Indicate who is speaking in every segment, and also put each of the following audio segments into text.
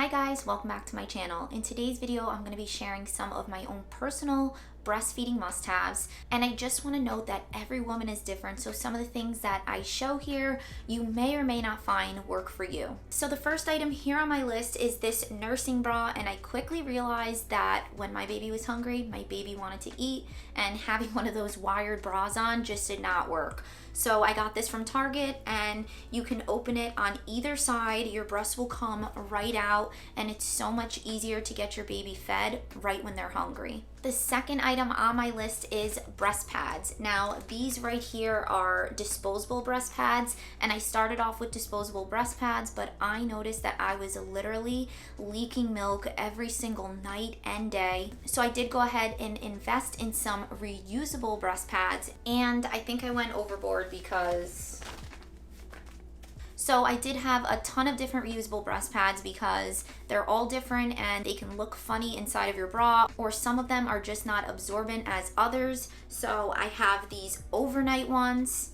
Speaker 1: Hi guys, welcome back to my channel. In today's video, I'm going to be sharing some of my own personal breastfeeding must-haves, and I just want to note that every woman is different, so some of the things that I show here you may or may not find work for you. So the first item here on my list is this nursing bra, and I quickly realized that when my baby was hungry, my baby wanted to eat, and having one of those wired bras on just did not work. So I got this from Target, and you can open it on either side. Your breast will come right out, and it's so much easier to get your baby fed right when they're hungry. The second item on my list is breast pads. Now, these right here are disposable breast pads, and I started off with disposable breast pads, but I noticed that I was literally leaking milk every single night and day. So I did go ahead and invest in some reusable breast pads, and I think I went overboard because I did have a ton of different reusable breast pads because they're all different and they can look funny inside of your bra, or some of them are just not absorbent as others. So I have these overnight ones.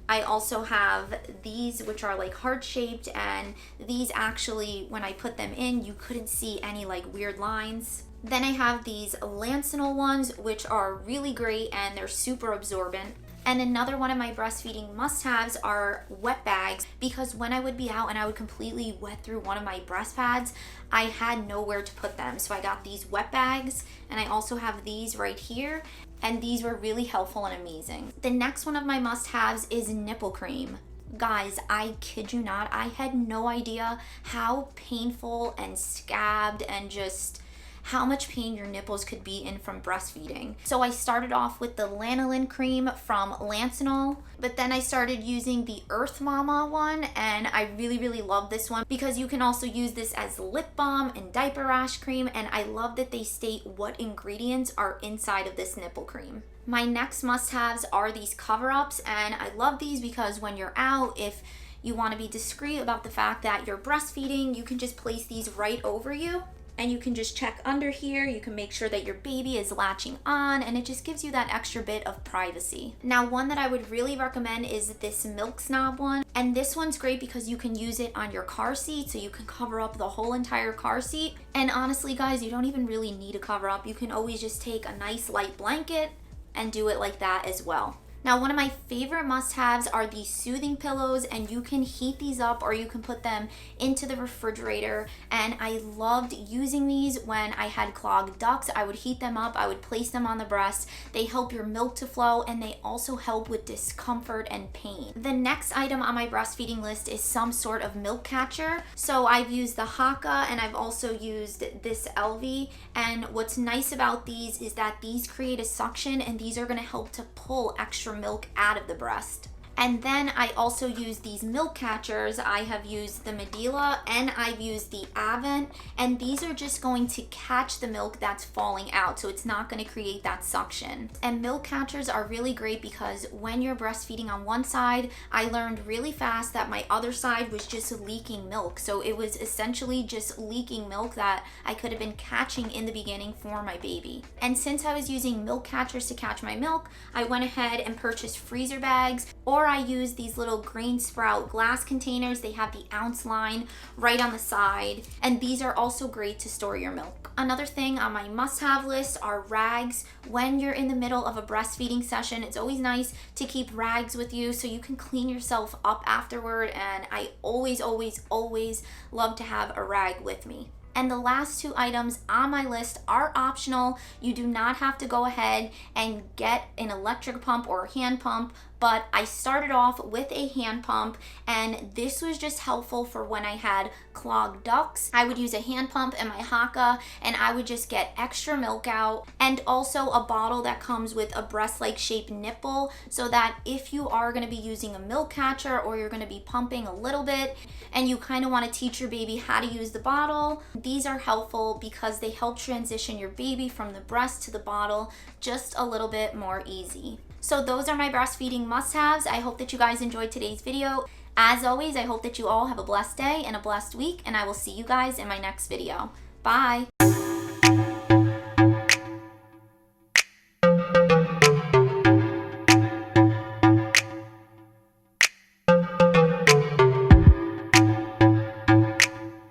Speaker 1: I also have these which are like heart-shaped, and these actually, when I put them in, you couldn't see any like weird lines. Then I have these lancinol ones, which are really great and they're super absorbent. And another one of my breastfeeding must-haves are wet bags, because when I would be out and I would completely wet through one of my breast pads, I had nowhere to put them. So I got these wet bags, and I also have these right here, and these were really helpful and amazing. The next one of my must-haves is nipple cream. Guys, I kid you not, I had no idea how painful and scabbed and just how much pain your nipples could be in from breastfeeding. So I started off with the lanolin cream from Lancinol, but then I started using the Earth Mama one, and I really love this one because you can also use this as lip balm and diaper rash cream, and I love that they state what ingredients are inside of this nipple cream. My next must-haves are these Coverups, and I love these because when you're out, if you want to be discreet about the fact that you're breastfeeding, you can just place these right over you. And you can just check under here, you can make sure that your baby is latching on, and it just gives you that extra bit of privacy. Now, one that I would really recommend is this Milk Snob one. And this one's great because you can use it on your car seat, so you can cover up the whole entire car seat. And honestly, guys, you don't even really need a cover up. You can always just take a nice light blanket and do it like that as well. Now, one of my favorite must-haves are these soothing pillows, and you can heat these up or you can put them into the refrigerator. And I loved using these when I had clogged ducts. I would heat them up, I would place them on the breast. They help your milk to flow, and they also help with discomfort and pain. The next item on my breastfeeding list is some sort of milk catcher. So I've used the Haka, and I've also used this LV. And what's nice about these is that these create a suction, and these are gonna help to pull extra milk out of the breast. And then I also use these milk catchers. I have used the Medela and I've used the Avent, and these are just going to catch the milk that's falling out, so it's not going to create that suction. And milk catchers are really great because when you're breastfeeding on one side, I learned really fast that my other side was just leaking milk. So it was essentially just leaking milk that I could have been catching in the beginning for my baby. And since I was using milk catchers to catch my milk, I went ahead and purchased freezer bags, or I use these little Green Sprout glass containers. They have the ounce line right on the side, and these are also great to store your milk. Another thing on my must-have list are rags. When you're in the middle of a breastfeeding session, it's always nice to keep rags with you so you can clean yourself up afterward, and I always love to have a rag with me. And the last two items on my list are optional. You do not have to go ahead and get an electric pump or a hand pump, but I started off with a hand pump, and this was just helpful for when I had clogged ducts. I would use a hand pump and my Haka, and I would just get extra milk out, and also a bottle that comes with a breast-like shaped nipple, so that if you are going to be using a milk catcher or you're going to be pumping a little bit and you kind of want to teach your baby how to use the bottle, these are helpful because they help transition your baby from the breast to the bottle just a little bit more easy. So those are my breastfeeding must-haves. I hope that you guys enjoyed today's video. As always, I hope that you all have a blessed day and a blessed week, and I will see you guys in my next video. Bye!